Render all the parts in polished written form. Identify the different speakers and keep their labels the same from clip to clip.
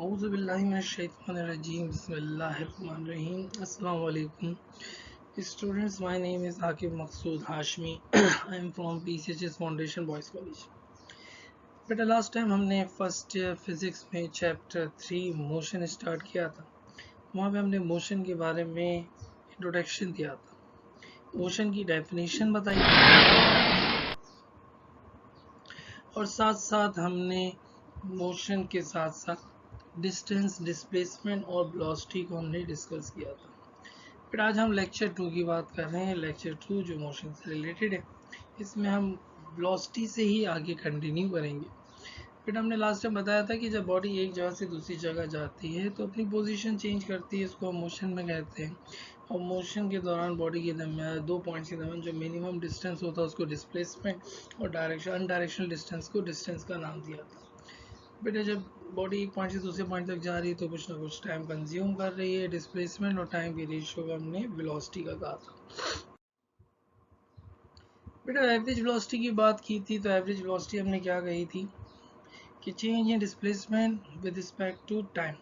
Speaker 1: Auzubillahiminash-shaytanir-rajim. Bismillahir-rahmanir-rahim. Assalamu alaikum. Students, my name is Akib Maqsood Hashmi. I am from PCHS Foundation Boys College. बेटा last time हमने first physics में chapter 3 motion start किया था। वहाँ पे हमने motion के बारे में इंट्रोडक्शन दिया था, मोशन की डेफिनेशन बताई थी और साथ साथ हमने मोशन के साथ साथ डिस्टेंस, डिस्प्लेसमेंट और वेलोसिटी को हमने डिस्कस किया था। फिर आज हम लेक्चर 2 की बात कर रहे हैं। लेक्चर 2 जो मोशन से रिलेटेड है, इसमें हम वेलोसिटी से ही आगे कंटिन्यू करेंगे। फिर हमने लास्ट टाइम बताया था कि जब बॉडी एक जगह से दूसरी जगह जाती है तो अपनी पोजीशन चेंज करती है, इसको हम मोशन में कहते हैं। और मोशन के दौरान बॉडी के दरमियान दो पॉइंट्स के दरमियान जो मिनिमम डिस्टेंस होता है उसको डिस्प्लेसमेंट और अनडायरेक्शनल डिस्टेंस को डिस्टेंस का नाम दिया था। बेटा जब बॉडी एक पॉइंट से दूसरे पॉइंट तक जा रही है तो कुछ ना कुछ टाइम कंज्यूम कर रही है। डिस्प्लेसमेंट और टाइम के रेशियो को हमने वेलोसिटी का कहा था। बेटा एवरेज वेलोसिटी की बात की थी तो एवरेज वेलोसिटी हमने क्या कही थी कि change in displacement with respect to time.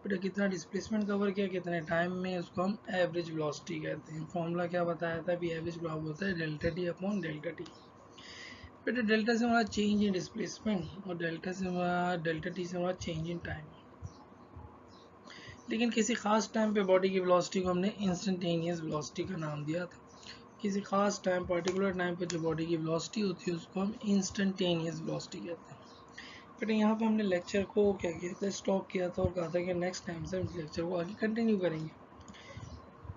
Speaker 1: बेटा कितना डिस्प्लेसमेंट कवर किया कितने टाइम में, उसको हम एवरेज वेलोसिटी कहते हैं। फॉर्मूला क्या बताया था भी, एवरेज बराबर होता है delta t upon delta T. बेटा डेल्टा से हमारा चेंज इन डिस्प्लेसमेंट और डेल्टा टी से हमारा चेंज इन टाइम। लेकिन किसी खास टाइम पे बॉडी की वेलोसिटी को हमने इंस्टेंटेनियस वेलोसिटी का नाम दिया था। किसी खास टाइम, पर्टिकुलर टाइम पे जो बॉडी की वेलोसिटी होती है उसको हम इंस्टेंटेनियस वेलोसिटी कहते हैं। बट यहाँ पे हमने लेक्चर को क्या किया था, स्टॉप किया था और कहा था कि नेक्स्ट टाइम से हम इस लेक्चर को आगे कंटिन्यू करेंगे।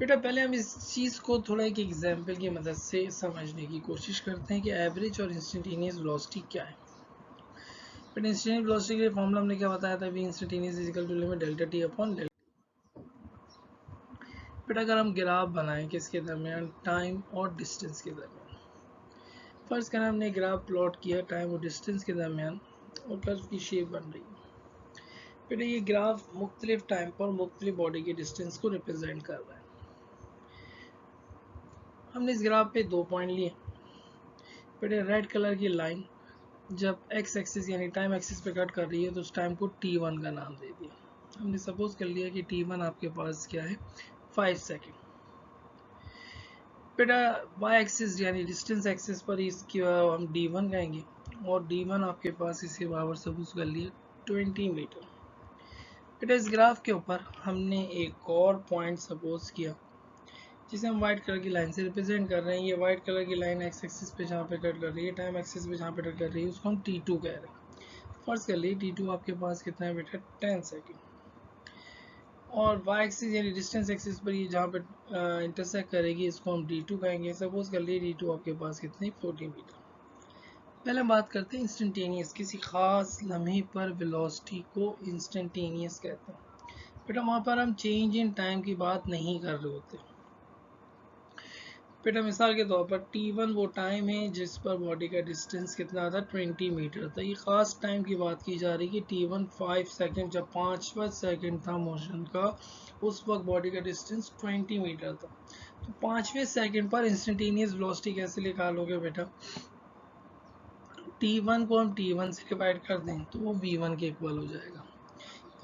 Speaker 1: बेटा पहले हम इस चीज़ को थोड़ा एक एग्जाम्पल की मदद से समझने की कोशिश करते हैं कि एवरेज और इंस्टेंटेनियस वेलोसिटी क्या है। बट इंस्टेंटेनियस वेलोसिटी के लिए फॉर्मूला हमने क्या बताया था, भी instantaneous is equal to limit delta t upon delta. बेटा अगर हम ग्राफ बनाएं किसके दरमियान, टाइम और डिस्टेंस के दरमियान। फर्स्ट करें हमने ग्राफ प्लॉट किया टाइम और डिस्टेंस के दरमियान और कर्व की शेप बन रही है। बेटा ये ग्राफ मुख्तलिफ टाइम पर मुख्तलिफ बॉडी के डिस्टेंस को रिप्रेजेंट कर रहा है। हमने इस ग्राफ पे दो पॉइंट लिए। बेटा रेड कलर की लाइन जब एक्स एक्सिस यानी टाइम एक्सिस पे कट कर रही है तो उस टाइम को t1 का नाम दे दिया। हमने सपोज कर लिया कि t1 आपके पास क्या है, 5 सेकेंड। बेटा y एक्सिस यानी डिस्टेंस एक्सिस पर इसकी हम d1 कहेंगे और d1 आपके पास इसके बराबर सपोज कर लिया 20 मीटर। बेटा इस ग्राफ के ऊपर हमने एक और पॉइंट सपोज किया जिसे हम व्हाइट कलर की लाइन से रिप्रेजेंट कर रहे हैं। ये व्हाइट कलर की लाइन एक्स एक्सिस पे जहाँ पे कट कर रही है, टाइम एक्सिस पे जहाँ पे कट कर रही है उसको हम t2 कह रहे हैं। फर्स्ट कर लिए t2 आपके पास कितना है बेटा, 10 सेकेंड। और y एक्सिस यानी डिस्टेंस एक्सिस पर ये जहाँ पे इंटरसेक्ट करेगी इसको हम d2 कहेंगे। सपोज कर लिए d2 आपके पास कितनी, 40 मीटर। पहले हम बात करते हैं इंस्टेंटेनियस। किसी खास लम्हे पर वेलोसिटी को इंस्टेंटेनियस कहते हैं। बेटा वहाँ पर हम चेंज इन टाइम की बात नहीं कर रहे होते। बेटा मिसाल के तौर पर t1 वो टाइम है जिस पर बॉडी का डिस्टेंस कितना था, 20 मीटर था। ये खास टाइम की बात की जा रही है कि t1 5 सेकेंड, जब 5वां सेकेंड था मोशन का, उस वक्त बॉडी का डिस्टेंस 20 मीटर था। तो 5वें सेकेंड पर इंस्टेंटेनियस वेलोसिटी कैसे निकालोगे बेटा, t1 को हम t1 से डिवाइड कर दें तो वो v1 के इक्वल हो जाएगा।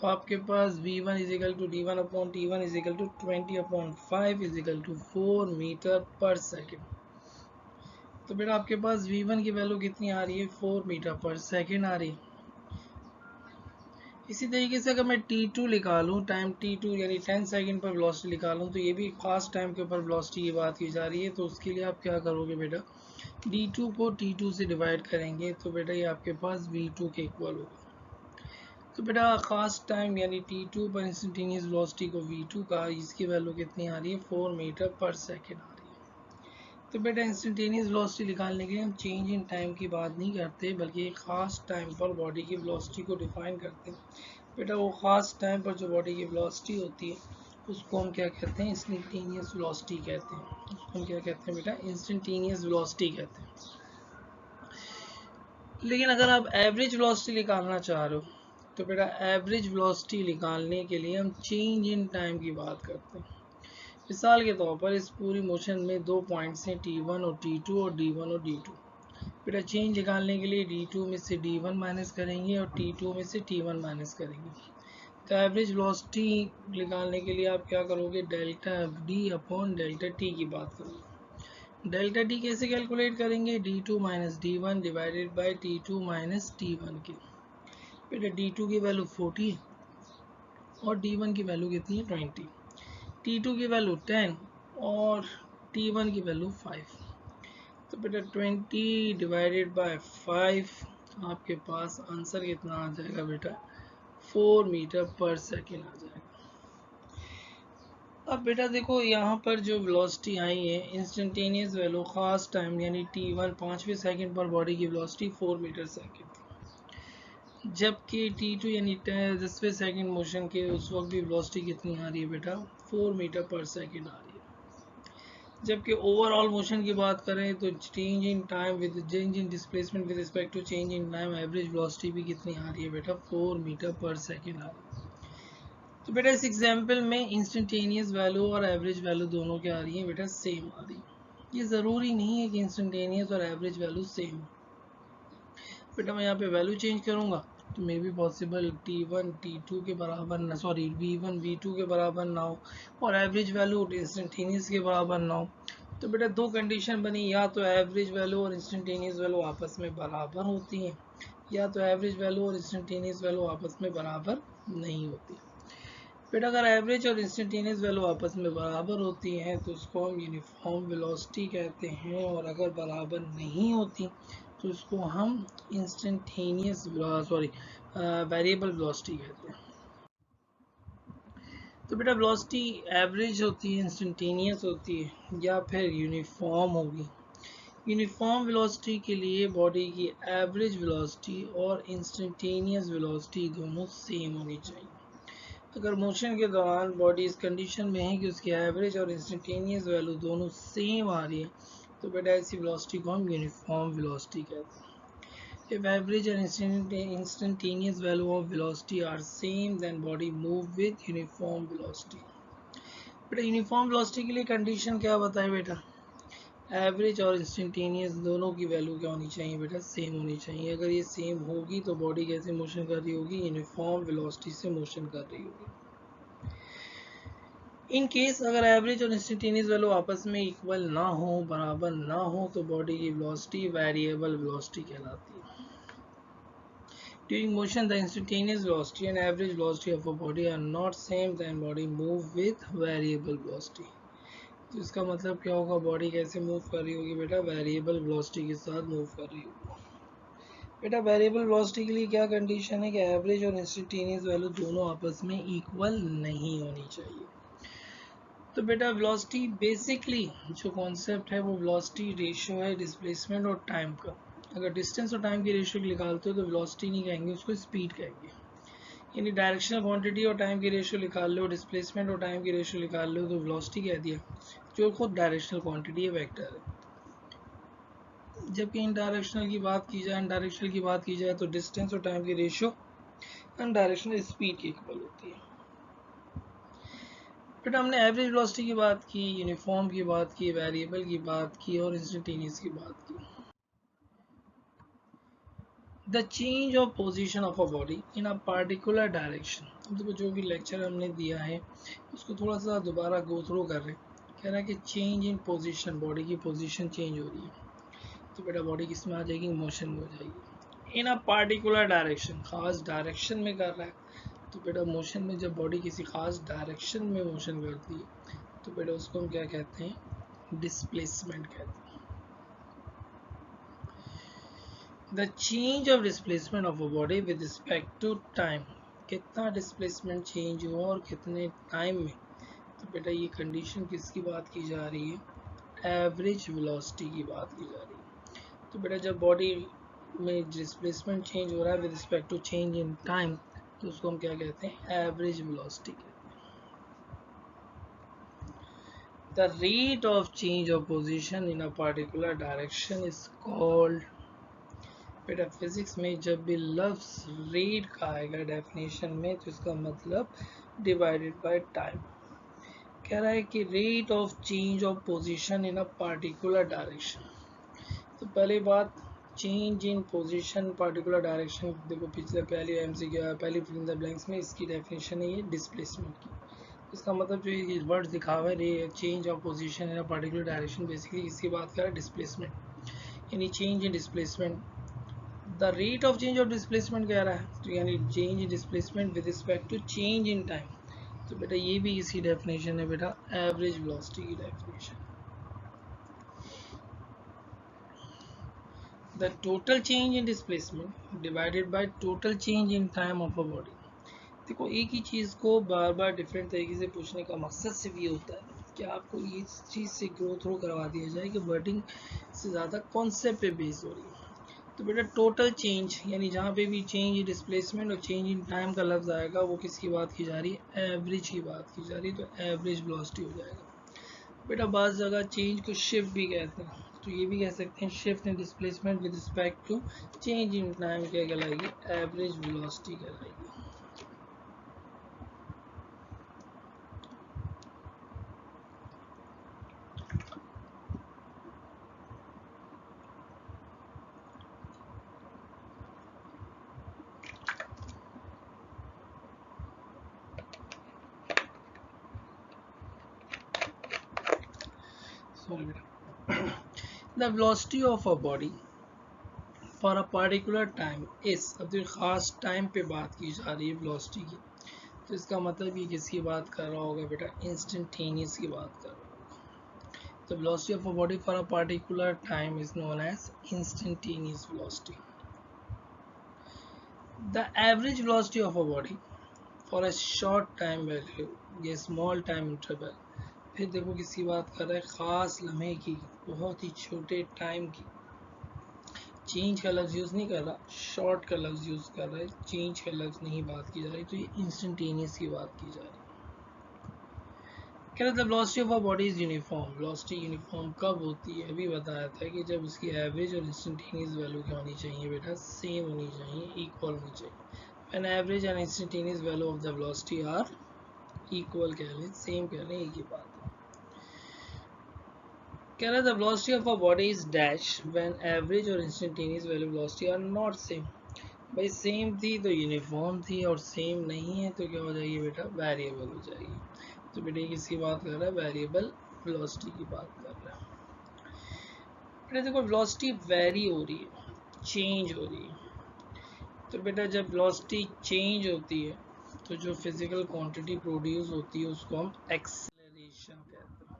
Speaker 1: तो आपके पास v1 is equal to d1 upon t1 is equal to 20 upon 5 is equal to 4 metre पर सेकेंड। तो बेटा आपके पास v1 की वैल्यू कितनी आ रही है, 4 मीटर पर सेकेंड आ रही है। इसी तरीके से अगर मैं t2 निकालूं, टाइम t2 यानी 10 सेकेंड पर वेलोसिटी निकालूं तो ये भी खास टाइम के ऊपर वेलोसिटी की बात की जा रही है। तो उसके लिए आप क्या करोगे बेटा, d2 को t2 से डिवाइड करेंगे तो बेटा ये आपके पास v2 के इक्वल होगा। तो बेटा खास टाइम यानी t2 पर इंस्टेंटेनियस वेलोसिटी को v2 का, इसकी वैल्यू कितनी आ रही है, 4 मीटर पर सेकेंड आ रही है। तो बेटा इंस्टेंटेनियस वेलोसिटी निकालने के लिए हम चेंज इन टाइम की बात नहीं करते बल्कि एक खास टाइम पर बॉडी की वेलोसिटी को डिफाइन करते हैं। बेटा वो खास टाइम पर जो बॉडी की वेलोसिटी होती है उसको हम क्या कहते हैं, इंस्टेंटेनियस वेलोसिटी कहते हैं। उसको हम क्या कहते हैं बेटा, इंस्टेंटेनियस वेलोसिटी कहते हैं। लेकिन अगर आप एवरेज वेलोसिटी निकालना चाह रहे हो तो बेटा एवरेज वेलोसिटी निकालने के लिए हम चेंज इन टाइम की बात करते हैं। मिसाल के तौर पर इस पूरी मोशन में दो पॉइंट्स हैं t1 और t2 और d1 और d2। बेटा चेंज निकालने के लिए d2 में से d1 माइनस करेंगे और t2 में से t1 माइनस करेंगे। तो एवरेज वेलोसिटी निकालने के लिए आप क्या करोगे, delta f d upon delta t की बात करोगे। डेल्टा टी कैसे कैलकुलेट करेंगे, d two minus d one divided by t two minus t one के। बेटा डी टू की वैल्यू 40 और डी वन की वैल्यू कितनी है 20, टी टू की वैल्यू 10 और टी वन की वैल्यू 5। तो बेटा 20 डिवाइडेड बाय 5, आपके पास आंसर कितना आ जाएगा बेटा, 4 मीटर पर सेकेंड आ जाएगा। अब बेटा देखो यहाँ पर जो वेलोसिटी आई है इंस्टेंटेनियस वैल्यू खास टाइम यानी t1 5वें सेकंड पर बॉडी की वेलोसिटी 4 मीटर सेकंड, जबकि t2 यानी 10वें सेकंड मोशन के उस वक्त भी वेलोसिटी कितनी आ रही है बेटा, 4 मीटर पर सेकंड आ रही है। जबकि ओवरऑल मोशन की बात करें तो change in time with change in displacement with respect to change in time average velocity भी कितनी आ रही है बेटा, 4 मीटर पर सेकंड आ रही है। तो बेटा इस एग्जांपल में इंस्टेंटेनियस वैल्यू और एवरेज वैल्यू दोनों क्या आ रही है बेटा, सेम आ रही है। ये ज़रूरी नहीं है कि इंस्टेंटेनियस और एवरेज वैल्यू सेम हो। बेटा मैं यहाँ पे वैल्यू चेंज करूँगा तो मे भी पॉसिबल t1 t2 के बराबर ना, सॉरी v1 v2 के बराबर ना हो और एवरेज वैल्यू इंस्टेंटेनियस के बराबर ना हो। तो बेटा दो कंडीशन बनी, या तो एवरेज वैल्यू और इंस्टेंटेनियस वैल्यू आपस में बराबर होती हैं, या तो एवरेज वैल्यू और इंस्टेंटेनियस वैल्यू आपस में बराबर नहीं होती। बेटा अगर एवरेज और इंस्टेंटेनियस वैल्यू आपस में बराबर होती हैं तो उसको हम यूनिफॉर्म वेलोसिटी कहते हैं, और अगर बराबर नहीं होती तो इसको हम इंस्टेंटेनियस सॉरी वेरिएबल वेलोसिटी कहते हैं। तो बेटा वेलोसिटी एवरेज होती है, इंस्टेंटेनियस होती है, या फिर यूनिफॉर्म होगी। यूनिफॉर्म वेलोसिटी के लिए बॉडी की एवरेज वेलोसिटी और इंस्टेंटेनियस वेलोसिटी दोनों सेम होनी चाहिए। अगर मोशन के दौरान बॉडी इस कंडीशन में है कि उसकी एवरेज और इंस्टेंटेनियस वैल्यू दोनों सेम आ रही है तो बेटा ऐसी वेलोसिटी को हम यूनिफॉर्म वेलोसिटी कहते हैं। If average and instantaneous value of velocity are same, then body move with uniform velocity. बेटा यूनिफॉर्म वेलोसिटी के लिए कंडीशन क्या बताए बेटा, एवरेज और इंस्टेंटेनियस दोनों की वैल्यू क्या होनी चाहिए बेटा, सेम होनी चाहिए। अगर ये सेम होगी तो बॉडी कैसे मोशन कर रही होगी, यूनिफॉर्म वेलोसिटी से मोशन कर रही होगी। इन केस अगर एवरेज और इंस्टेंटेनियस वैल्यू आपस में इक्वल ना हो, बराबर ना हो, तो बॉडी की वेलोसिटी वेरिएबल वेलोसिटी कहलाती है। During motion, the instantaneous velocity and average velocity of a body are not same, then body move with variable velocity. तो इसका मतलब क्या होगा, बॉडी कैसे मूव कर रही होगी बेटा, वेरिएबल वेलोसिटी के साथ मूव कर रही होगी। बेटा वेरिएबल वेलोसिटी के लिए क्या कंडीशन है कि एवरेज और इंस्टेंटेनियस वैल्यू दोनों आपस में इक्वल नहीं होनी चाहिए। तो बेटा वेलोसिटी बेसिकली जो कॉन्सेप्ट है वो वेलोसिटी रेशियो है डिस्प्लेसमेंट और टाइम का। अगर डिस्टेंस और टाइम की रेशियो निकालते हो तो वेलोसिटी नहीं कहेंगे, उसको स्पीड कहेंगे। यानी डायरेक्शनल क्वांटिटी और टाइम की रेशियो निकाल लो, डिस्प्लेसमेंट और टाइम की रेशियो निकाल लो तो वेलोसिटी कह दिया, जो खुद डायरेक्शनल क्वांटिटी है, वेक्टर है। जबकि इन डायरेक्शनल की बात की जाए, डायरेक्शनल की बात की जाए तो डिस्टेंस और टाइम की रेशियो डायरेक्शनल स्पीड की इक्वल होती है। बेटा हमने एवरेज वेलोसिटी की बात की, यूनिफॉर्म की बात की, वेरिएबल की बात की और इंस्टेंटेनियस की बात की। The change of position of a body in a particular direction. अब देखो जो भी लेक्चर हमने दिया है उसको थोड़ा सा दोबारा गो थ्रू कर रहे हैं। कह रहा है कि चेंज इन पोजीशन, बॉडी की पोजीशन चेंज हो रही है, तो बेटा बॉडी किस में आ जाएगी, मोशन में हो जाएगी। इन अ पार्टिकुलर डायरेक्शन, खास डायरेक्शन में कर रहा है, तो बेटा मोशन में जब बॉडी किसी खास डायरेक्शन में मोशन करती है तो बेटा उसको हम क्या कहते हैं, डिस्प्लेसमेंट कहते हैं। The change of displacement of a body with respect to time, कितना डिस्प्लेसमेंट चेंज हुआ और कितने टाइम में, तो बेटा ये कंडीशन किसकी बात की जा रही है, एवरेज वेलोसिटी की बात की जा रही है। तो बेटा जब बॉडी में डिस्प्लेसमेंट चेंज हो रहा है with respect to change in time तो उसको हम क्या कहते हैं, एवरेज वेलोसिटी कहते हैं। The rate of change of position in a particular direction is called, बेटा फिजिक्स में जब भी लफ्ज रेट का आएगा डेफिनेशन में तो इसका मतलब डिवाइडेड बाय टाइम। कह रहा है कि rate of change of position in a particular direction. तो पहली बात change in position particular direction, देखो पिछले पहली एमसीक्यू पहली फिल इन द ब्लैंक्स में इसकी डेफिनेशन है ये डिस्प्लेसमेंट की। इसका मतलब जो ये वर्ड दिखा हुआ है change of position in a particular direction, basically इसकी बात कर रहा है डिस्प्लेसमेंट, यानी change in displacement. The rate of change of displacement कह रहा है, तो यानी change in displacement with respect to change in time. तो बेटा ये भी इसी डेफिनेशन है बेटा, एवरेज वेलोसिटी की definition. The total change in displacement divided by total change in time of a body। देखो एक ही चीज़ को बार बार डिफरेंट तरीके से पूछने का मकसद सिर्फ ये होता है कि आपको ये चीज़ से ग्रो थ्रू करवा दिया जाए कि वर्डिंग से ज़्यादा कॉन्सेप्ट पे बेस हो रही है। तो बेटा टोटल चेंज, यानी जहाँ पे भी चेंज इन डिस्प्लेसमेंट और चेंज इन टाइम का लफ्ज़ आएगा वो किसकी बात की जा रही है, एवरेज की बात की जा रही है, तो एवरेज वेलोसिटी हो जाएगा। बेटा बाज़ जगह चेंज को शिफ्ट भी कहते हैं, तो ये भी कह सकते हैं shift in displacement with respect to change in time क्या कहलाएगी, एवरेज वेलोसिटी कहलाएगी। The velocity of a body for a particular time is, अब तो खास टाइम पे बात की जा रही है वेलोसिटी की, तो इसका मतलब ये किसकी बात कर रहा होगा बेटा, इंस्टेंटेनियस की बात कर रहा होगा। तो velocity of a body for a particular time is known as instantaneous velocity। The average velocity of a body for a short time value, ये small time interval, फिर देखो किसकी बात कर रहा है, ख़ास लम्हे की, बहुत ही छोटे टाइम की। चेंज का लफ्ज़ यूज़ नहीं कर रहा, शॉर्ट का लफ्ज़ यूज़ कर रहा है, चेंज का लफ्ज़ नहीं बात की जा रही, तो ये इंस्टेंटेनियस की बात की जा रही है। कह रहे थे velocity of a body is uniform. Velocity uniform कब होती है, अभी बताया था कि जब उसकी एवरेज और इंस्टेंटेनियस वैल्यू क्या होनी चाहिए बेटा, सेम होनी चाहिए, इक्वल होनी चाहिए। When average and instantaneous value of the velocity are equal, कह रहे हैं सेम, कह रहे हैं एक ही बात है। कह रहा है the velocity of a body is dash when average और instantaneous value velocity are not same. भाई सेम थी तो यूनिफॉर्म थी, और सेम नहीं है तो क्या हो जाएगी बेटा, वेरिएबल हो जाएगी। तो बेटा ये किसकी बात कर रहा है, वेरिएबल वेलोसिटी की बात कर रहा है। बेटा देखो वेलोसिटी वेरी हो रही है, चेंज हो रही है, तो बेटा जब वेलोसिटी चेंज होती है तो जो फिजिकल क्वांटिटी प्रोड्यूस होती है उसको हम एक्सेलरेशन कहते हैं।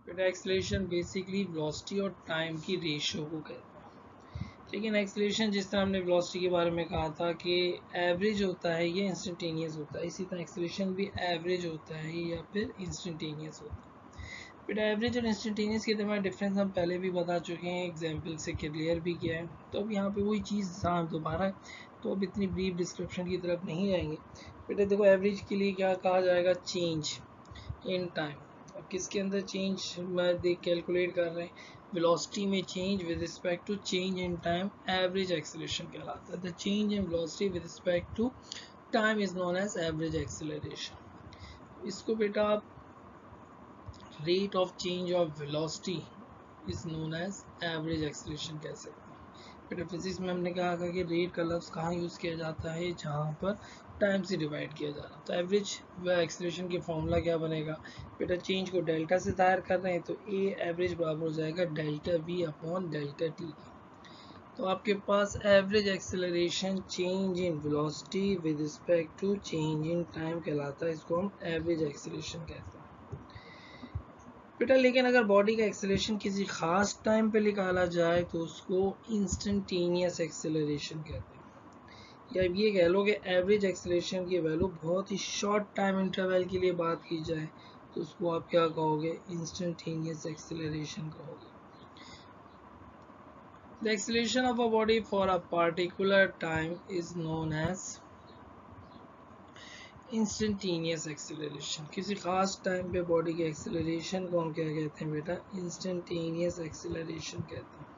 Speaker 1: बेटा एक्सेलरेशन बेसिकली वेलोसिटी और टाइम की रेशियो को कहते हैं। लेकिन एक्सेलरेशन जिस तरह हमने वेलोसिटी के बारे में कहा था कि एवरेज होता है या इंस्टेंटेनियस होता है, इसी तरह एक्सेलरेशन भी एवरेज होता है या फिर इंस्टेंटेनियस होता है। बेटा एवरेज और इंस्टेंटेनियस के दरमियान डिफरेंस हम पहले भी बता चुके हैं, एग्जाम्पल से क्लियर भी किया है, तो अब यहाँ पे वही चीज़ दोबारा, तो अब इतनी ब्रीफ डिस्क्रिप्शन की तरफ नहीं जाएंगे। बेटा देखो एवरेज के लिए क्या कहा जाएगा, चेंज इन टाइम। अब किसके अंदर चेंज मैं देख कैलकुलेट कर रहे हैं, वेलोसिटी में change with respect to change in time, average acceleration कहलाता है। The change in velocity with respect to time is known as average acceleration. इसको बेटा आप rate of change of velocity is known as average acceleration कह सकते हैं। बेटा physics में हमने कहा था कि रेट का लफ्ज़ कहाँ यूज़ किया जाता है, जहाँ पर टाइम से डिवाइड किया जा रहा है। तो एवरेज व एक्सेलरेशन की फॉर्मूला क्या बनेगा, बेटा चेंज को डेल्टा से दायर कर रहे हैं तो ए एवरेज बराबर हो जाएगा delta V upon delta T. तो आपके पास average acceleration change in velocity with respect to change in time कहलाता है, इसको हम एवरेज एक्सेलरेशन कहते हैं। बेटा लेकिन अगर बॉडी का एक्सेलरेशन किसी खास टाइम पे निकाला जाए तो उसको इंस्टेंटेनियस एक्सेलरेशन कहते हैं। या ये कह लो कि एवरेज एक्सेलरेशन की वैल्यू बहुत ही शॉर्ट टाइम इंटरवल के लिए बात की जाए तो उसको आप क्या कहोगे, इंस्टेंटेनियस एक्सेलरेशन कहोगे। The acceleration of a body for a particular time is known as instantaneous acceleration. किसी खास टाइम पे बॉडी के एक्सेलरेशन को हम क्या कहते हैं बेटा, इंस्टेंटेनियस एक्सेलरेशन कहते हैं।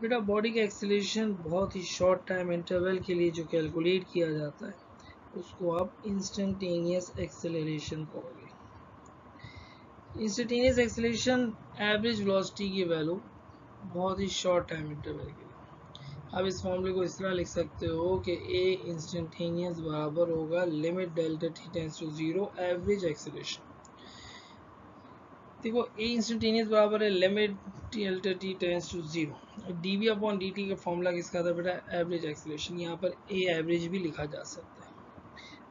Speaker 1: बेटा बॉडी का एक्सेलरेशन बहुत ही शॉर्ट टाइम इंटरवल के लिए जो कैलकुलेट किया जाता है उसको आप इंस्टेंटेनियस एक्सेलरेशन कहोगे। इंस्टेंटेनियस एक्सेलरेशन एवरेज वेलोसिटी की वैल्यू बहुत ही शॉर्ट टाइम इंटरवल के लिए। आप इस फॉर्मूले को इस तरह लिख सकते हो कि ए इंस्टेंटेनियस बराबर होगा limit delta t tends to 0 average acceleration. देखो ए इंस्टेंटेनियस बराबर है limit delta t tends to 0। Dv upon d का फॉर्मूला किसका था बेटा? Average acceleration. यहाँ पर ए एवरेज भी लिखा जा सकता है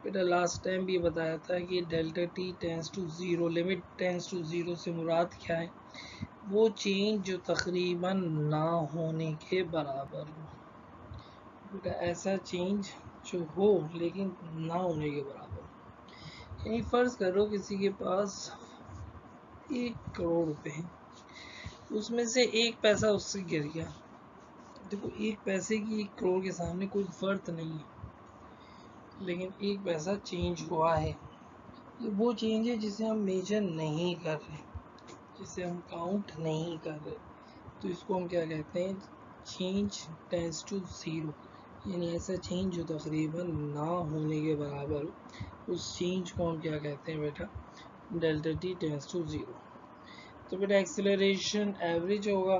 Speaker 1: बेटा। लास्ट टाइम भी बताया था कि delta t tends to 0, limit tends to 0 से मुराद क्या है? वो चेंज जो तकरीबन ना होने के बराबर हो बेटा। ऐसा चेंज जो हो लेकिन ना होने के बराबर। यानी फर्ज करो किसी के पास 1 करोड़ रुपए हैं, उसमें से 1 पैसा उससे गिर गया। देखो 1 पैसे की 1 करोड़ के सामने कोई फर्क नहीं है, लेकिन 1 पैसा चेंज हुआ है। ये वो चेंज है जिसे हम मेजर नहीं कर रहे, जिसे हम काउंट नहीं कर रहे, तो इसको हम क्या कहते हैं? Change tends to 0। यानी ऐसा चेंज जो तकरीबन ना होने के बराबर हो, उस चेंज को हम क्या कहते हैं बेटा? Delta t tends to 0। तो बेटा एक्सेलरेशन एवरेज होगा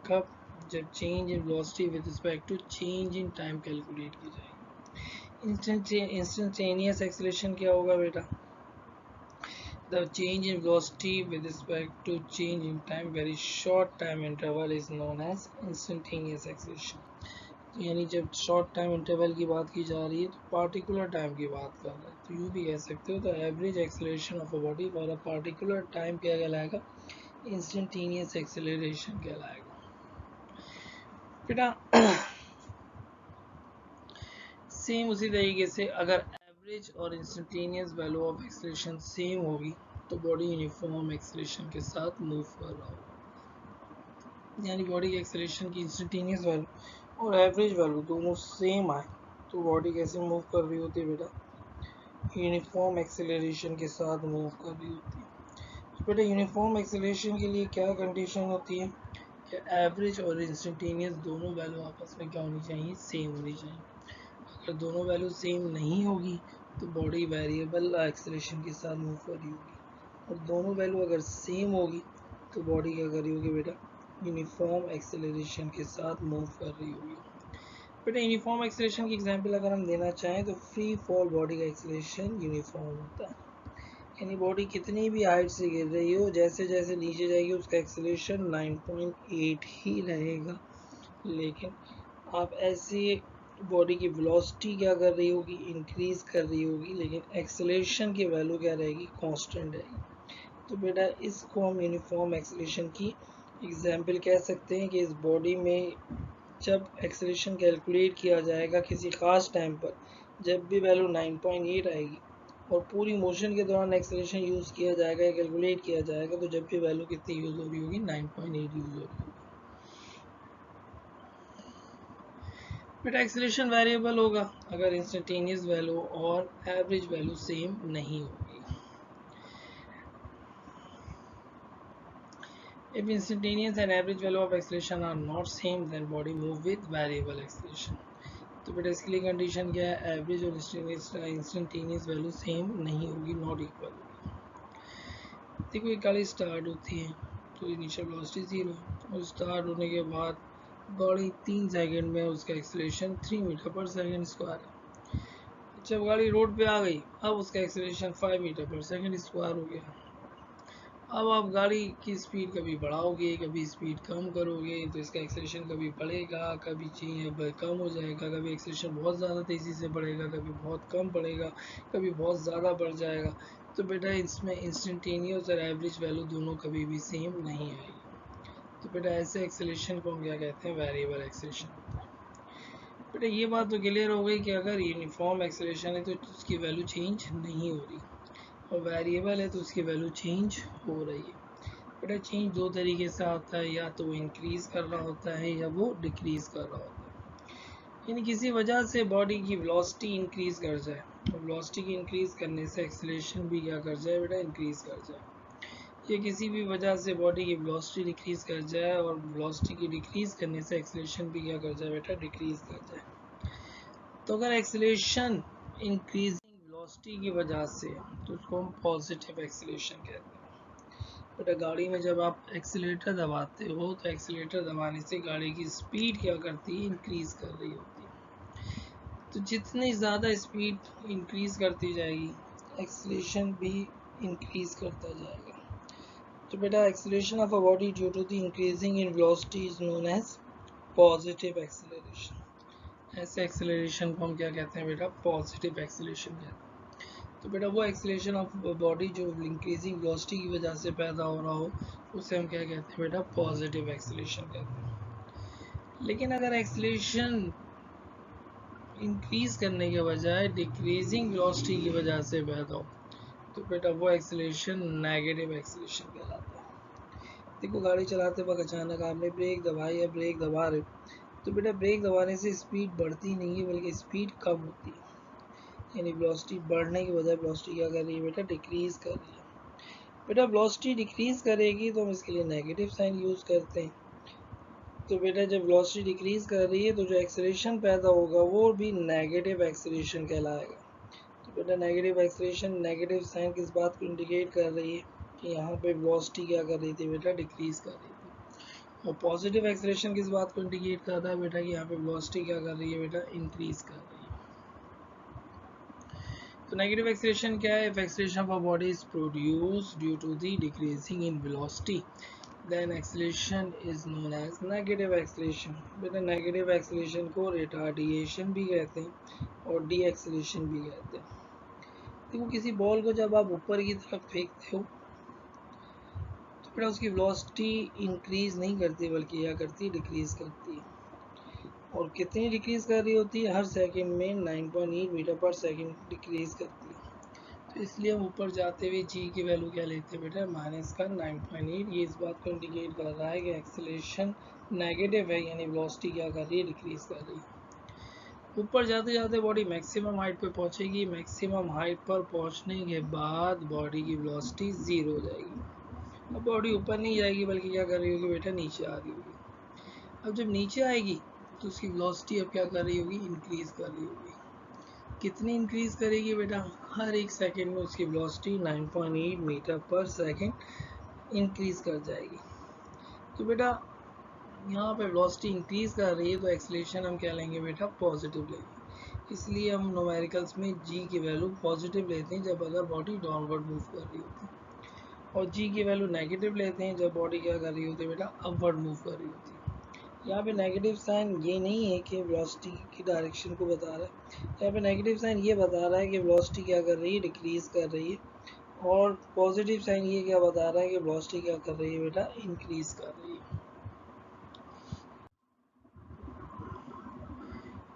Speaker 1: कब? जब change in velocity with respect to change in time calculate की जाएगी। इंस्टेंटेनियस एक्सेलरेशन क्या होगा बेटा? The change in velocity with respect to change in time, very short time interval is known as instantaneous acceleration। यानी जब short time interval की बात की जा रही है तो पार्टिकुलर टाइम की बात कर रहे हैं, तो यूँ भी कह सकते हो तो average acceleration of a body for a particular time क्या कहलाएगा? इंस्टेंटेनियस एक्सेलरेशन कहलाएगा बेटा। सेम उसी तरीके से अगर एवरेज और instantaneous value of acceleration same होगी तो बॉडी यूनिफॉर्म एक्सेलरेशन के साथ मूव कर रहा होगा। यानी बॉडी की एक्सेलरेशन की इंस्टेंटेनियस वैल्यू और एवरेज वैल्यू दोनों सेम आए तो बॉडी कैसे मूव कर रही होती है बेटा? यूनिफॉर्म एक्सेलरेशन के साथ मूव कर रही होती है। तो बेटा यूनिफॉर्म एक्सेलरेशन के लिए क्या कंडीशन होती है कि एवरेज और इंस्टेंटेनियस दोनों वैल्यू आपस में क्या होनी चाहिए? सेम होनी चाहिए। अगर दोनों वैल्यू सेम नहीं होगी तो बॉडी वेरिएबल एक्सेलरेशन के साथ मूव कर रही होगी, और दोनों वैल्यू अगर सेम होगी तो बॉडी क्या कर रही होगी बेटा? यूनिफॉर्म एक्सेलरेशन के साथ मूव कर रही होगी बेटा। यूनिफॉर्म एक्सेलरेशन की एग्जांपल अगर हम देना चाहें तो फ्री फॉल बॉडी का एक्सेलरेशन यूनिफॉर्म होता है। यानी बॉडी कितनी भी हाइट से गिर रही हो, जैसे जैसे नीचे जाएगी उसका एक्सेलरेशन 9.8 ही रहेगा, लेकिन आप ऐसे बॉडी की वेलोसिटी क्या कर रही होगी? इंक्रीज कर रही होगी, लेकिन एक्सेलरेशन की वैल्यू क्या रहेगी? कांस्टेंट रहेगी। तो बेटा इसको हम यूनिफॉर्म एक्सेलरेशन की एग्जांपल कह सकते हैं कि इस बॉडी में जब एक्सेलरेशन कैलकुलेट किया जाएगा किसी खास टाइम पर, जब भी वैल्यू 9.8 आएगी और पूरी मोशन के दौरान एक्सेलरेशन यूज़ किया जाएगा, कैलकुलेट किया जाएगा, तो जब भी वैल्यू कितनी यूज़ हो रही होगी? 9.8 यूज़ हो रही होगी बेटा। एक्सेलरेशन वेरिएबल होगा अगर इंस्टेंटेनियस वैल्यू और एवरेज वैल्यू सेम नहीं होगी। If instantaneous and average value of acceleration are not same, then body move with variable acceleration। तो बेटा इसके लिए कंडीशन क्या है? एवरेज और इंस्टेंटेनियस वैल्यू सेम नहीं होगी, नॉट इक्वल होगी। देखो एक गाड़ी स्टार्ट होती है तो इनिशियल वेलोसिटी 0 है, और स्टार्ट होने के बाद गाड़ी 3 सेकंड में उसका एक्सेलरेशन 3 मीटर पर सेकंड स्क्वायर है। जब गाड़ी रोड पे आ गई अब उसका एक्सेलरेशन 5 मीटर पर सेकंड स्क्वायर हो गया। अब आप गाड़ी की स्पीड कभी बढ़ाओगे कभी स्पीड कम करोगे तो इसका एक्सेलरेशन कभी बढ़ेगा कभी कम हो जाएगा, कभी एक्सेलरेशन बहुत ज़्यादा तेज़ी से बढ़ेगा, कभी बहुत कम बढ़ेगा, कभी बहुत ज़्यादा बढ़ जाएगा। तो बेटा इसमें इंस्टेंटेनियस और एवरेज वैल्यू दोनों कभी भी सेम नहीं आएगी। तो बेटा ऐसे एक्सेलरेशन को हम क्या कहते हैं? Variable acceleration. बेटा ये बात तो क्लियर हो गई कि अगर यूनिफॉर्म एक्सेलरेशन है तो उसकी वैल्यू चेंज नहीं हो रही, और वेरिएबल है तो उसकी वैल्यू चेंज हो रही है। बेटा चेंज दो तरीके से आता है, या तो वो इंक्रीज़ कर रहा होता है या वो डिक्रीज़ कर रहा होता है। यानी किसी वजह से बॉडी की वेलोसिटी इंक्रीज़ कर जाए, और वेलोसिटी की इंक्रीज़ करने से एक्सेलरेशन भी क्या कर जाए बेटा? इंक्रीज़ कर जाए। या किसी भी वजह से बॉडी की वेलोसिटी डिक्रीज़ कर जाए, और वेलोसिटी की डिक्रीज़ करने से एक्सेलरेशन भी क्या कर जाए बेटा? डिक्रीज़ कर जाए। तो अगर एक्सेलरेशन इंक्रीजिंग वेलोसिटी की वजह से तो उसको हम पॉजिटिव एक्सेलरेशन कहते हैं। बेटा गाड़ी में जब आप एक्सीलेटर दबाते हो तो एक्सीलेटर दबाने से गाड़ी की स्पीड क्या करती है, इंक्रीज कर रही होती है। तो जितनी ज़्यादा स्पीड इंक्रीज करती जाएगी एक्सीलरेशन भी इंक्रीज करता जाएगा। तो बेटा acceleration of a body due to the increasing in velocity is known as positive acceleration. ऐसे एक्सीलरेशन को हम क्या कहते हैं बेटा, पॉजिटिव एक्सीलरेशन कहते हैं। तो बेटा वो एक्सीलरेशन ऑफ बॉडी जो इंक्रीजिंग वेलोसिटी की वजह से पैदा हो रहा हो उसे हम क्या कहते हैं बेटा, पॉजिटिव एक्सीलरेशन कहते हैं। लेकिन अगर एक्सीलरेशन इंक्रीज करने के बजाय डिक्रीजिंग वेलोसिटी की वजह से पैदा हो तो बेटा वो एक्सीलरेशन नेगेटिव एक्सीलरेशन कहलाता है। देखो गाड़ी चलाते वक्त अचानक आपने ब्रेक दबाई या ब्रेक दबा रहे हो तो बेटा ब्रेक दबाने से स्पीड बढ़ती नहीं है बल्कि स्पीड कम होती है, यानी वेलोसिटी बढ़ने के बजाय वेलोसिटी क्या कर रही है बेटा, डिक्रीज कर रही है। बेटा वेलोसिटी डिक्रीज करेगी तो हम इसके लिए नेगेटिव साइन यूज करते हैं। तो बेटा जब वेलोसिटी डिक्रीज कर रही है तो जो एक्सेलरेशन पैदा होगा वो भी नेगेटिव एक्सेलरेशन कहलाएगा। तो बेटा नेगेटिव एक्सेलरेशन, नेगेटिव साइन किस बात को इंडिकेट कर रही है कि यहाँ पे वेलोसिटी क्या कर रही थी बेटा, डिक्रीज कर रही थी। और पॉजिटिव एक्सेलरेशन किस बात को इंडिकेट करता है बेटा कि यहाँ पे वेलोसिटी क्या कर रही है बेटा, इंक्रीज कर रही है। तो नेगेटिव एक्सेलरेशन क्या है? If acceleration of a body is produced due to the decreasing in velocity, then acceleration is known as negative acceleration। बेटा नेगेटिव एक्सेलरेशन को रिटार्डिएशन भी कहते हैं और डी एक्सेलरेशन भी कहते हैं। देखो किसी बॉल को जब आप ऊपर की तरफ फेंकते हो तो बेटा उसकी वेलोसिटी इंक्रीज नहीं करती बल्कि क्या करती है, डिक्रीज करती है। और कितनी डिक्रीज कर रही होती है? हर सेकंड में 9.8 मीटर पर सेकंड डिक्रीज करती है। तो इसलिए हम ऊपर जाते हुए जी की वैल्यू क्या लेते हैं बेटा, माइनस का 9.8। ये इस बात को इंडिकेट कर रहा है कि एक्सेलरेशन नेगेटिव है, यानी वेलोसिटी क्या कर रही है, डिक्रीज कर रही है। ऊपर जाते जाते बॉडी मैक्सिमम हाइट पे पहुंचेगी। मैक्सिमम हाइट पर पहुंचने के बाद बॉडी की वेलोसिटी 0 हो जाएगी। अब बॉडी ऊपर नहीं जाएगी बल्कि क्या कर रही होगी बेटा, नीचे आ रही होगी। अब जब नीचे आएगी तो उसकी वेलोसिटी अब क्या कर रही होगी, इंक्रीज कर रही होगी। कितनी इंक्रीज करेगी बेटा, हर एक सेकंड में उसकी वेलोसिटी 9.8 मीटर पर सेकंड इंक्रीज कर जाएगी। तो बेटा यहाँ पे वेलोसिटी इंक्रीज कर रही है तो एक्सेलरेशन हम क्या लेंगे बेटा, पॉजिटिव लेंगे। इसलिए हम न्यूमेरिकल्स में जी की वैल्यू पॉजिटिव लेते हैं जब अगर बॉडी डाउनवर्ड मूव कर रही होती है, और जी की वैल्यू नेगेटिव लेते हैं जब बॉडी क्या कर रही होती है बेटा, अपवर्ड मूव कर रही होती है। यहाँ पे नेगेटिव साइन ये नहीं है कि वेलोसिटी की डायरेक्शन को बता रहा है, यहाँ पे नेगेटिव साइन ये बता रहा है कि वेलोसिटी क्या कर रही है, डिक्रीज कर रही है। और पॉजिटिव साइन ये क्या बता रहा है कि वेलोसिटी क्या कर रही है बेटा, इंक्रीज कर रही है।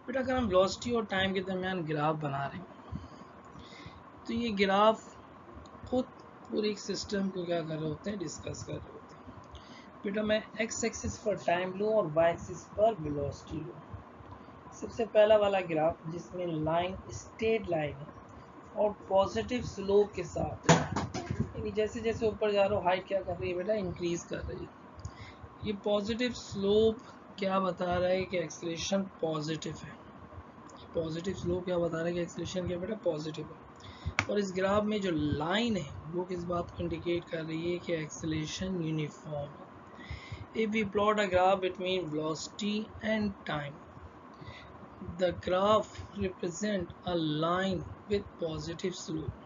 Speaker 1: बेटा अगर हम वेलोसिटी और टाइम के दरमियान ग्राफ बना रहे हैं तो ये ग्राफ खुद पूरे एक सिस्टम को क्या कर रहे होते हैं, डिस्कस कर रहे होते हैं। बेटा मैं एक्स एक्सिस पर टाइम लूँ और वाई एक्सिस पर वेलोसिटी लूँ। सबसे पहला वाला ग्राफ जिसमें लाइन स्ट्रेट लाइन है और पॉजिटिव स्लोप के साथ है, यानी जैसे जैसे ऊपर जा रहा हो हाइट क्या कर रही है बेटा, इंक्रीज कर रही है। ये पॉजिटिव स्लोप क्या बता रहा है कि एक्सेलरेशन पॉजिटिव है। पॉजिटिव स्लोप क्या बता रहा है कि एक्सेलरेशन क्या बेटा, पॉजिटिव है। और इस ग्राफ में जो लाइन है वो किस बात को इंडिकेट कर रही है कि एक्सेलरेशन यूनिफॉर्म है। If we plot a graph between velocity and time, the graph represent a line with positive slope।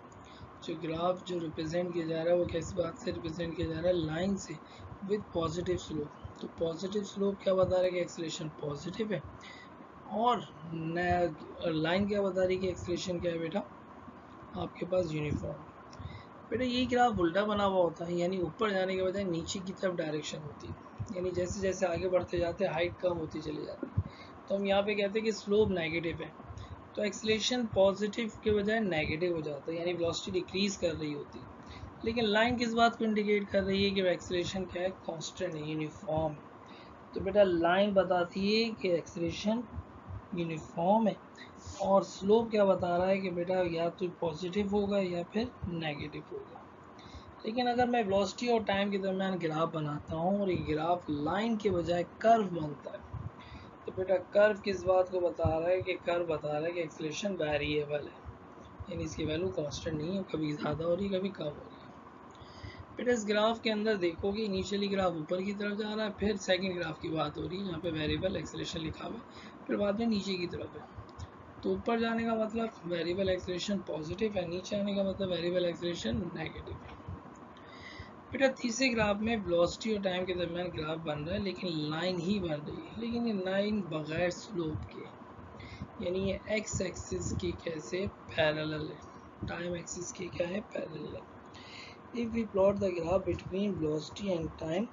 Speaker 1: जो ग्राफ जो रिप्रेजेंट किया जा रहा है वो किस बात से रिप्रेजेंट किया जा रहा है, लाइन से, विद पॉजिटिव स्लोप। तो पॉजिटिव स्लोप क्या बता रहा है कि एक्सेलरेशन पॉजिटिव है, और लाइन क्या बता रही है कि एक्सेलरेशन क्या है बेटा, आपके पास यूनिफॉर्म। बेटा ये ग्राफ उल्टा बना हुआ होता है, यानी ऊपर जाने के बजाय नीचे की तरफ डायरेक्शन होती है, यानी जैसे जैसे आगे बढ़ते जाते हैं हाइट कम होती चली जाती है। तो हम यहाँ पे कहते हैं कि स्लोप नेगेटिव है, तो एक्सेलरेशन पॉजिटिव के बजाय नेगेटिव हो जाता है, यानी वेलोसिटी डिक्रीज कर रही होती है। लेकिन लाइन किस बात को इंडिकेट कर रही है कि एक्सेलरेशन क्या है, कांस्टेंट है, यूनिफॉर्म। तो बेटा लाइन बताती है कि एक्सेलरेशन यूनिफॉर्म है, और स्लोप क्या बता रहा है कि बेटा या तो पॉजिटिव होगा या फिर नेगेटिव होगा। लेकिन अगर मैं वेलोसिटी और टाइम के दरमियान ग्राफ बनाता हूँ और ये ग्राफ लाइन के बजाय कर्व बनता है तो बेटा कर्व किस बात को बता रहा है कि कर्व बता रहा है कि एक्सेलरेशन वेरिएबल है, यानी इसकी वैल्यू कांस्टेंट नहीं है, कभी ज़्यादा हो रही है कभी कम हो रही है। बेटा इस ग्राफ के अंदर देखोगे इनिशियली ग्राफ ऊपर की तरफ जा रहा है, फिर सेकंड ग्राफ की बात हो रही है जहाँ पे वेरिएबल एक्सेलरेशन लिखा हुआ है, फिर बाद में नीचे की तरफ है। तो ऊपर जाने का मतलब वेरिएबल एक्सेलरेशन पॉजिटिव है, नीचे आने का मतलब वेरिएबल एक्सेलरेशन नेगेटिव है। बेटा तीसरे ग्राफ में वेलोसिटी और टाइम के दरमियान ग्राफ बन रहा है, लेकिन लाइन ही बन रही है, लेकिन ये लाइन बगैर स्लोप के, यानी ये एक्स एक्सिस की कैसे पैरेलल है, टाइम एक्सिस की क्या है, पैरेलल है। If we plot the graph between velocity and time,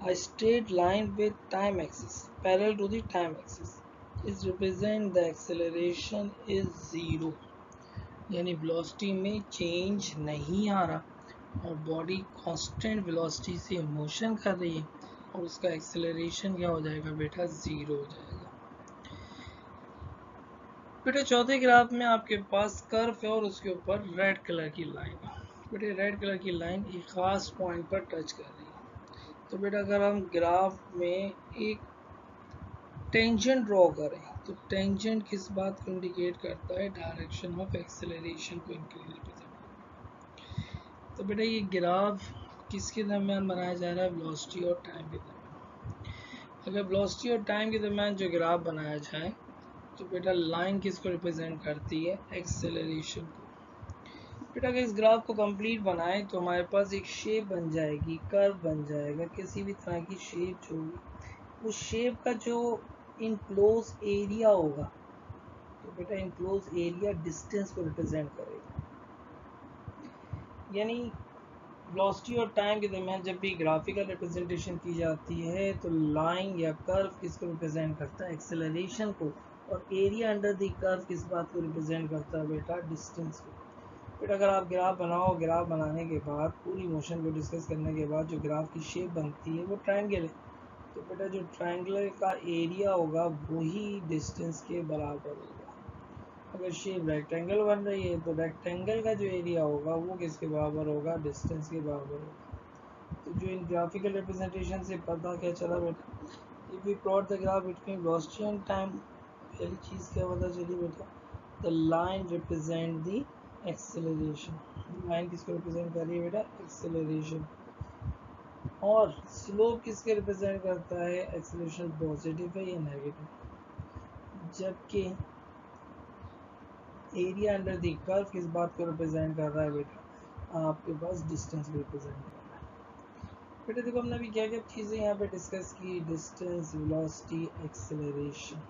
Speaker 1: a straight line with time axis parallel to the time axis is represent the acceleration is zero, यानी velocity में change नहीं आ रहा और body constant velocity से motion कर रही है और उसका एक्सेलरेशन क्या हो जाएगा बेटा, जीरो हो जाएगा। बेटा चौथे ग्राफ में आपके पास कर्व है और उसके ऊपर रेड कलर की लाइन है। बेटे रेड कलर की लाइन एक खास पॉइंट पर टच कर रही है। तो बेटा अगर हम ग्राफ में एक टेंजेंट ड्रॉ करें तो टेंजेंट किस बात को इंडिकेट करता है, डायरेक्शन ऑफ एक्सेलरेशन को रिप्रेजेंट। तो बेटा ये ग्राफ किसके दरमियान बनाया जा रहा है, वेलोसिटी और टाइम के दरमियान। अगर वेलोसिटी और टाइम के दरमियान जो ग्राफ बनाया जाए तो बेटा लाइन किसको रिप्रेजेंट करती है, एक्सेलरेशन को। बेटा अगर इस ग्राफ को कंप्लीट बनाएं तो हमारे पास एक शेप बन जाएगी, कर्व बन जाएगा, किसी भी तरह की शेप जो होगी उस शेप का जो इनक्लोज एरिया होगा, तो बेटा इनक्लोज एरिया डिस्टेंस को रिप्रेजेंट करेगा। यानी वेलोसिटी और टाइम के दरमियान जब भी ग्राफिकल रिप्रेजेंटेशन की जाती है तो लाइन या कर्व किसको रिप्रेजेंट करता है, एक्सेलरेशन को, और एरिया अंडर द कर्व किस बात को रिप्रेजेंट करता है बेटा, डिस्टेंस को। फिर अगर आप ग्राफ बनाओ, ग्राफ बनाने के बाद पूरी मोशन को डिस्कस करने के बाद जो ग्राफ की शेप बनती है वो ट्रायंगल है, तो बेटा जो ट्रायंगल का एरिया होगा वही डिस्टेंस के बराबर होगा। अगर शेप रेक्टेंगल बन रही है तो रेक्टेंगल का जो एरिया होगा वो किसके बराबर होगा, डिस्टेंस के बराबर होगा। तो जो इन ग्राफिकल रिप्रेजेंटेशन से पता क्या चला बेटा, if we plot the graph between velocity and time, पहली चीज़ क्या पता चली बेटा, the line represent the acceleration. Line किसको रिप्रेजेंट कर रही है बेटा, एक्सेलरेशन। और स्लोप किसके रिप्रेजेंट करता है, एक्सेलरेशन पॉजिटिव है या नेगेटिव। जबकि एरिया अंडर द कर्व किस बात को रिप्रेजेंट कर रहा है बेटा, आपके पास डिस्टेंस रिप्रेजेंट कर रहा है। बेटा देखो हमने अभी क्या क्या चीज़ें यहाँ पे डिस्कस की, डिस्टेंस, वेलोसिटी, एक्सेलरेशन,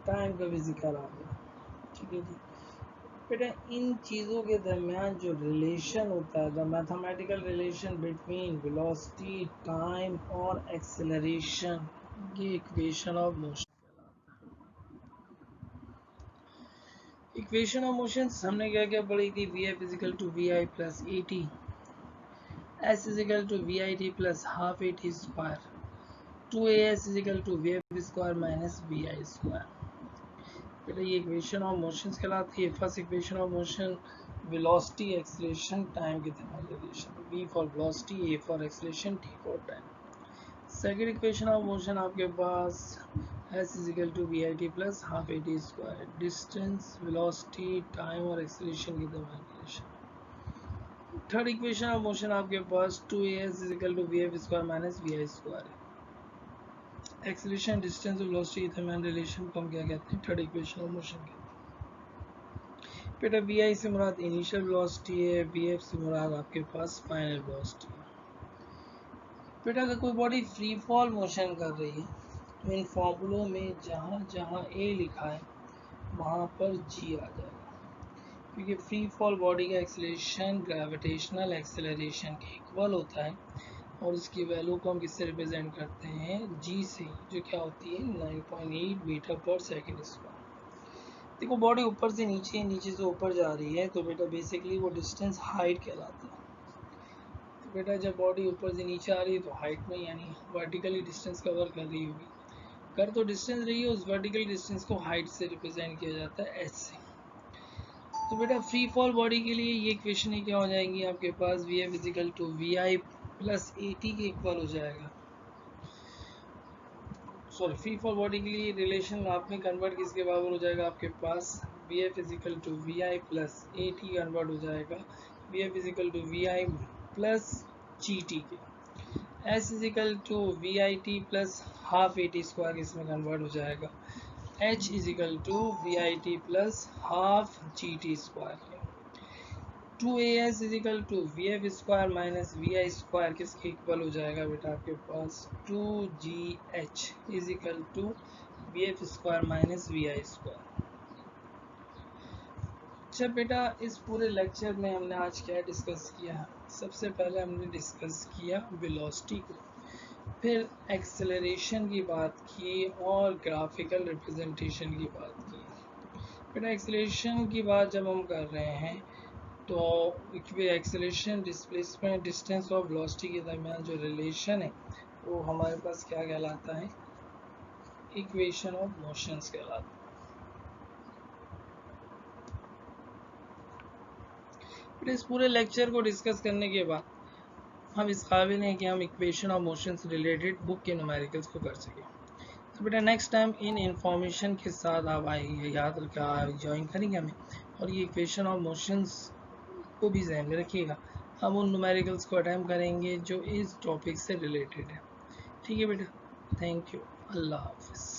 Speaker 1: टाइम का भी जिक्र आ गया, ठीक है जी। बेटा इन चीज़ों के दरमियान जो रिलेशन होता है, the mathematical relation between velocity, time और एक्सेलरेशन, ये equation of motion. Equation of motion हमने क्या क्या पढ़ी थी, v F equal to we I plus A t, s equal to we I T plus half A T square, two a s equal to V F square minus we I square. बेटा ये equation of motion कहलाती है। First equation of motion velocity, acceleration, time के दरमियान रिलेशन, v for velocity, a for acceleration, t for time. Second equation of motion आपके पास s is equal to we I T plus half A T square, distance, velocity, time और acceleration के दरमियान रिलेशन। Third equation of motion आपके पास 2as is equal to V F square minus we I square है। Acceleration, distance और velocity के दरमियान रिलेशन को हम क्या कहते हैं, थर्ड इक्वेशन ऑफ मोशन कहते हैं। बेटा वी आई से मुराद इनिशियल वेलोसिटी है, वी एफ से मुराद आपके पास फाइनल वेलोसिटी है। बेटा अगर कोई बॉडी फ्री फॉल मोशन कर रही है तो इन फॉर्मूलों में जहाँ जहाँ ए लिखा है वहाँ पर जी आ जाएगा, क्योंकि फ्री फॉल बॉडी का एक्सेलरेशन ग्रेविटेशनल एक्सेलरेशन के इक्वल होता है और इसकी वैल्यू को हम किससे रिप्रेजेंट करते हैं, जी से, जो क्या होती है 9.8 मीटर पर सेकेंड स्क्वायर। देखो बॉडी ऊपर से नीचे, नीचे से ऊपर जा रही है तो बेटा बेसिकली वो डिस्टेंस हाइट कहलाता है। तो बेटा जब बॉडी ऊपर से नीचे आ रही है तो हाइट में यानी वर्टिकली डिस्टेंस कवर कर रही होगी, कर तो डिस्टेंस रही है, उस वर्टिकल डिस्टेंस को हाइट से रिप्रेजेंट किया जाता है एच से। तो बेटा फ्री फॉल बॉडी के लिए ये इक्वेशन क्या हो जाएंगी आपके पास, V F equal to we I plus A T के इक्वल हो जाएगा। सॉरी, फ्री फॉल बॉडी के लिए रिलेशन आप में कन्वर्ट किसके बराबर हो जाएगा, आपके पास V F equal to we I plus A T convert हो जाएगा V F equal to we I plus G T के, S equal to we I T plus half A T square इसमें कन्वर्ट हो जाएगा, H equal to we I T plus half G T square, 2as equal to V F square minus we I square किसके equal हो जाएगा बेटा आपके पास 2gh equal to V F square minus we I square. अच्छा बेटा, इस पूरे lecture में हमने आज क्या डिस्कस किया? सबसे पहले हमने डिस्कस किया वेलोसिटी को, फिर एक्सेलरेशन की बात की और ग्राफिकल रिप्रेजेंटेशन की बात की। बेटा एक्सेलरेशन की बात जब हम कर रहे हैं तो एक्सेलरेशन, डिस्प्लेसमेंट, डिस्टेंस और वेलोसिटी के दरमियान जो रिलेशन है वो हमारे पास क्या कहलाता है? इक्वेशन ऑफ मोशंस कहलाता है। इस पूरे लेक्चर को डिस्कस करने के बाद हम इस काबिल हैं कि हम इक्वेशन ऑफ मोशन से रिलेटेड बुक के न्यूमेरिकल्स को कर सकें। तो बेटा नेक्स्ट टाइम इन इंफॉर्मेशन के साथ आप आइए, याद रखा ज्वाइन करेंगे हमें, और ये इक्वेशन ऑफ मोशंस को भी ध्यान में रखिएगा। हम उन न्यूमेरिकल्स को अटैम्प्ट करेंगे जो इस टॉपिक से रिलेटेड है। ठीक है बेटा, थैंक यू, अल्लाह हाफिज़।